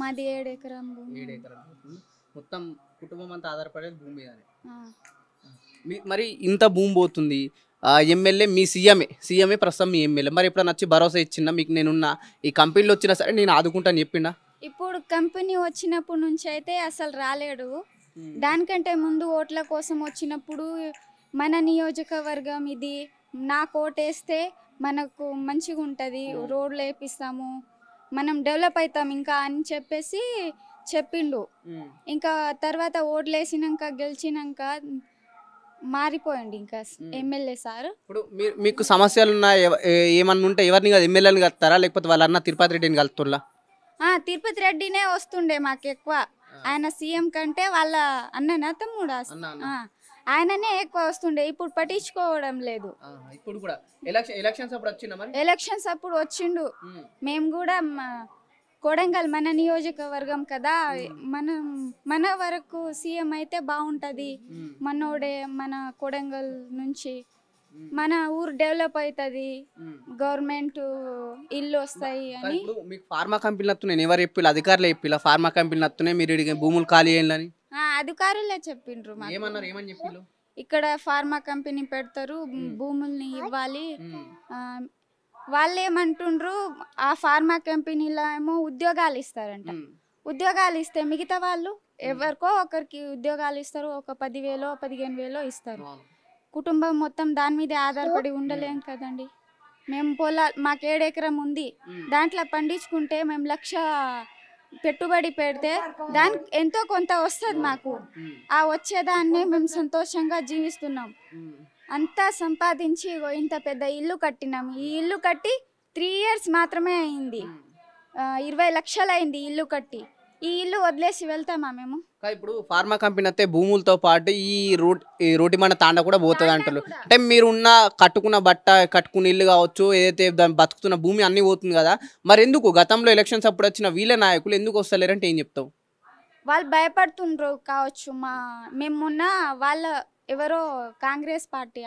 మాది 7 ఎకరం భూమి. 7 ఎకరాలు మొత్తం కుటుంబం అంతా ఆధారపడేది భూమి మీదనే. ఆ, మరి ఇంత భూమి పోతుంది, ఎమ్మెల్యే మీ సీఎంఏ ప్రస్తుతం మీ ఎమ్మెల్యే, మరి ఎప్పుడైనా వచ్చి భరోసా ఇచ్చిందా మీకు నేనున్నా ఈ కంపెనీలో వచ్చినా సరే నేను ఆదుకుంటాను చెప్పిండా? ఇప్పుడు కంపెనీ వచ్చినప్పటి నుంచి అయితే అసలు రాలేడు. దానికంటే ముందు ఓట్ల కోసం వచ్చినప్పుడు మన నియోజకవర్గం ఇది, నాకు ఓటేస్తే మనకు మంచిగా ఉంటుంది, రోడ్లు వేపిస్తాము, మనం డెవలప్ అవుతాం ఇంకా అని చెప్పేసి చెప్పిండు. ఇంకా తర్వాత ఓట్లు వేసినాక గెలిచినాక మారిపోయింది ఇంకా ఎమ్మెల్యే సార్. ఇప్పుడు మీకు సమస్యలు ఉన్నా ఏమన్నా ఉంటే ఎవరిని కాదు ఎమ్మెల్యేని కలుస్తారా, లేకపోతే వాళ్ళ అన్న తిరుపతి రెడ్డిని కలుతున్నా? తిరుపతి రెడ్డినే వస్తుండే మాకు ఎక్కువ. ఆయన సీఎం కంటే వాళ్ళ అన్ననా తమ్ముడా ఆయననే ఎక్కువ వస్తుండే. ఇప్పుడు పట్టించుకోవడం లేదు. ఇప్పుడు కూడా ఎలక్షన్స్ అప్పుడు వచ్చిండు. మేము కూడా కొడంగల్ మన నియోజకవర్గం కదా, మన వరకు సీఎం అయితే బాగుంటది, మనోడే మన కొడంగల్ నుంచి మన ఊరు డెవలప్ అవుతుంది, గవర్నమెంట్ ఇల్లు వస్తాయి అని. మీకు ఫార్మా కంపెనీలు వస్తున్నాయి, ఎవరు చెప్పిల్లు? అధికారులు చెప్పిల్లా ఫార్మా కంపెనీలు వస్తున్నాయి మీరు భూములు ఖాళీ చేయాలని? అధికారులే చెప్పిండ్రు. ఏమని చెప్పిల్లు? ఇక్కడ ఫార్మా కంపెనీ పెడతారు, భూముల్ని ఇవ్వాలి. వాళ్ళు ఏమంటుండ్రు, ఆ ఫార్మా కంపెనీలో ఏమో ఉద్యోగాలు ఇస్తారంట. ఉద్యోగాలు ఇస్తే మిగతా వాళ్ళు ఎవరికో ఒకరికి ఉద్యోగాలు ఇస్తారు, ఒక 10,000 15,000 ఇస్తారు. కుటుంబం మొత్తం దాని మీదే ఆధారపడి ఉండలేం కదండి. మేము మాకు 7 ఎకరం ఉంది, దాంట్లో పండించుకుంటే మేము 1,00,000 పెట్టుబడి పెడితే దానికి ఎంతో కొంత వస్తుంది మాకు. ఆ వచ్చేదాన్ని మేము సంతోషంగా జీవిస్తున్నాం. అంతా సంపాదించి ఇంత పెద్ద ఇల్లు కట్టినాం. ఈ ఇల్లు కట్టి 3 years మాత్రమే అయింది. 20 లక్షలు అయింది ఇల్లు కట్టి. ఈ ఇల్లు వదిలేసి వెళ్తామా మేము? ఇప్పుడు ఫార్మా కంపెనీ అయితే భూములతో పాటు ఈ రోటి మన తాండా కూడా పోతుంది అంటారు. అంటే మీరు ఉన్న కట్టుకున్న ఇల్లు కావచ్చు, ఏదైతే దాన్ని బతుకుతున్న భూమి అన్నీ పోతుంది కదా, మరి ఎందుకు గతంలో ఎలక్షన్స్ అప్పుడు వచ్చిన వీళ్ళ నాయకులు ఎందుకు వస్తలేరంటే ఏం చెప్తావు? వాళ్ళు భయపడుతుండ్రు కావచ్చు. మేమున్న వాళ్ళ ఎవరో కాంగ్రెస్ పార్టీ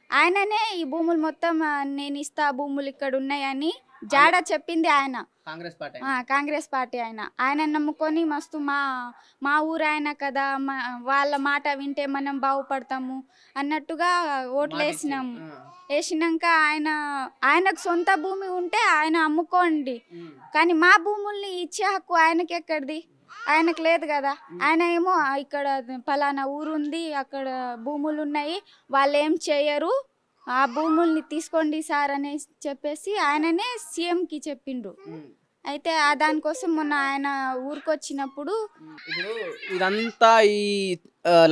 ఆయననే ఈ భూములు మొత్తం నేను ఇస్తా, భూములు ఇక్కడ ఉన్నాయని జాడ చెప్పింది ఆయన. కాంగ్రెస్ పార్టీ ఆయన నమ్ముకొని మస్తు మా ఊరు ఆయన కదా, వాళ్ళ మాట వింటే మనం బాగుపడతాము అన్నట్టుగా ఓట్లు వేసినాక ఆయనకు సొంత భూమి ఉంటే ఆయన అమ్ముకోండి, కానీ మా భూముల్ని ఇచ్చే హక్కు ఆయనకి ఎక్కడిది? ఆయనకు లేదు కదా. ఆయన ఏమో ఇక్కడ ఫలానా ఊరు ఉంది, అక్కడ భూములు ఉన్నాయి, వాళ్ళు ఏం చేయరు, ఆ భూముల్ని తీసుకోండి సార్ అని చెప్పేసి ఆయననే సీఎంకి చెప్పిండ్రు. అయితే దానికోసం మొన్న ఆయన ఊరికి వచ్చినప్పుడు ఇదంతా ఈ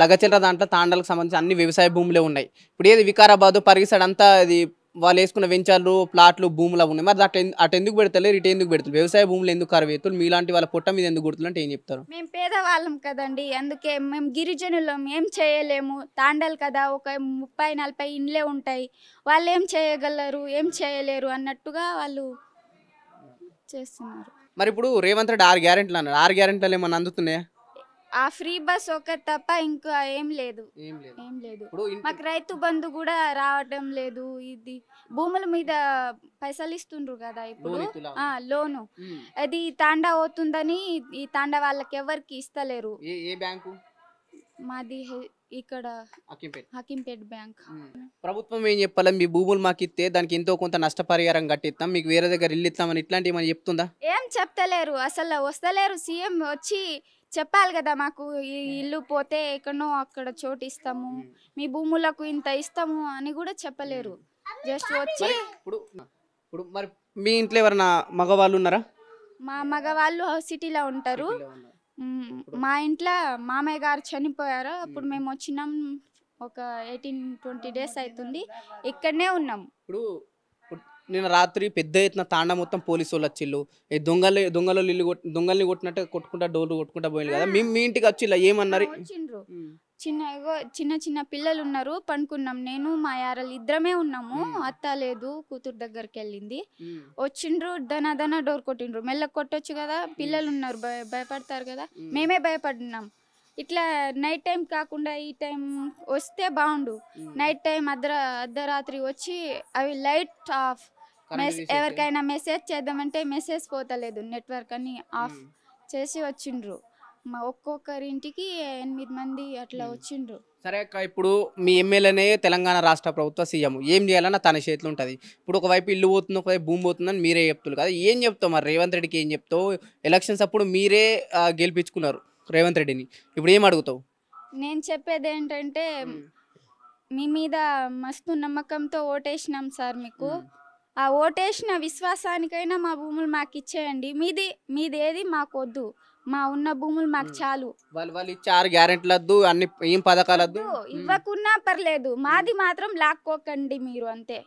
లగచెర్ల దాంట్లో తాండాలకు సంబంధించి అన్ని వ్యవసాయ భూములే ఉన్నాయి. ఇప్పుడు ఏది వికారాబాద్ పరిగిసైడ్ అంతా అది వాళ్ళు వేసుకున్న వెంచర్లు ప్లాట్లు భూములు ఉన్నాయి. మరి అటు ఎందుకు పెడతలేరు, ఇటు ఎందుకు పెడతారు? వ్యవసాయ భూములు ఎందుకు కరవేతులు? మీలాంటి వాళ్ళ పొట్ట మీద ఎందుకు గుర్తులు అంటే ఏం చెప్తారు? మేము పేదవాళ్ళం కదండి, అందుకే మేము గిరిజనులం, ఏం చేయలేము. తాండాలు కదా, ఒక 30-40 ఇండ్లే ఉంటాయి, వాళ్ళు ఏం చేయగలరు, ఏం చేయలేరు అన్నట్టుగా వాళ్ళు చేస్తున్నారు. మరి ఇప్పుడు రేవంత్ రెడ్డి 6 గ్యారెంటీలు అన్నారు, 6 గ్యారెంటీలు ఏమన్నా అందుతున్నాయా? ఆ ఫ్రీ బస్ ఒక తప్ప ఇంకా ఏం లేదు. మాకు రైతు బంధు కూడా రావడం లేదు. ఇది భూముల మీద పైసలు ఇస్తుండ్రు కదా ఇప్పుడు, లోను, అది తాండా అవుతుందని ఈ తాండా వాళ్ళకి ఎవరికి ఇస్తలేరు. మాది ఇక్కడ హకీంపేట్ బ్యాంక్. ప్రభుత్వం ఏం చెప్పాలి, మీ భూములు మాకు ఇస్తే దానికి ఎంతో కొంత నష్టపరిహారం కట్టిస్తాం, మీకు వేరే దగ్గర ఇల్లు ఇస్తామని ఇట్లాంటివి ఏమని చెప్తుందా? ఏం చెప్తలేరు, అసలు వస్తలేరు. సీఎం వచ్చి చెప్పాలి కదా, మాకు ఈ ఇల్లు పోతే ఎక్కడనో అక్కడ చోటు ఇస్తాము, మీ భూములకు ఇంత ఇస్తాము అని కూడా చెప్పలేరు. జస్ట్ వచ్చి ఇప్పుడు మరి మీ ఇంట్లో ఎవరైనా మగవాళ్ళు ఉన్నారా? మా మగవాళ్ళు సిటీలో ఉంటారు. మా ఇంట్లో మామయ్య గారు చనిపోయారు, అప్పుడు మేము వచ్చినాం. ఒక 18-20 days అవుతుంది, ఇక్కడనే ఉన్నాం. ఇప్పుడు నిన్న రాత్రి పెద్ద ఎత్తున తాండా మొత్తం పోలీసు వాళ్ళు వచ్చిళ్ళు, దొంగల్ని కొట్టినట్టు కొట్టుకుంటా డోర్లు కొట్టుకుంటా పోయింది కదా, మీ ఇంటికి వచ్చి ఇలా ఏమన్నారు? చిన్న చిన్న పిల్లలు ఉన్నారు, పనుకున్నాం. నేను మా యారలు ఇద్దరమే ఉన్నాము, అత్త లేదు, కూతురు దగ్గరికి వెళ్ళింది. వచ్చిండ్రు, దన డోర్ కొట్టిండ్రు. మెల్లగా కొట్టొచ్చు కదా, పిల్లలు ఉన్నారు, భయపడతారు కదా, మేమే భయపడినాం. ఇట్లా నైట్ టైం కాకుండా ఈ టైం వస్తే బాగుండు. నైట్ టైం అర్ధరాత్రి వచ్చి అవి లైట్ ఆఫ్, ఎవరికైనా మెసేజ్ చేద్దామంటే మెసేజ్ పోతలేదు, నెట్వర్క్ అని ఆఫ్. చేసి వచ్చిండ్రు. మా ఒక్కొక్కరింటికి 8 మంది అట్లా వచ్చిండ్రు. సరే అక్క, ఇప్పుడు మీ ఎమ్మెల్యేనే తెలంగాణ రాష్ట్ర ప్రభుత్వ సీఎం, ఏం చేయాలన్నా తన చేతిలో ఉంటుంది. ఇప్పుడు ఒకవైపు ఇల్లు పోతుంది, ఒకవైపు భూమి పోతుందని మీరే చెప్తున్నారు కదా, ఏం చెప్తావు మరి రేవంత్ రెడ్డికి? ఏం చెప్తావు? ఎలక్షన్స్ అప్పుడు మీరే గెలిపించుకున్నారు రేవంత్ రెడ్డిని, ఇప్పుడు ఏం అడుగుతావు? నేను చెప్పేది ఏంటంటే మీ మీద మస్తు నమ్మకంతో ఓటేసినాం సార్ మీకు. ఆ ఓటేసిన విశ్వాసానికైనా మా భూములు మాకు ఇచ్చేయండి. మీదేది మాకు వద్దు, మా ఉన్న భూములు మాకు చాలు. వాళ్ళు ఇచ్చే 6 గ్యారెంటీలు వద్దు, అన్ని ఏం పథకాలు వద్దు. ఇవ్వకున్నా పర్లేదు, మాది మాత్రం లాక్కోకండి మీరు, అంతే.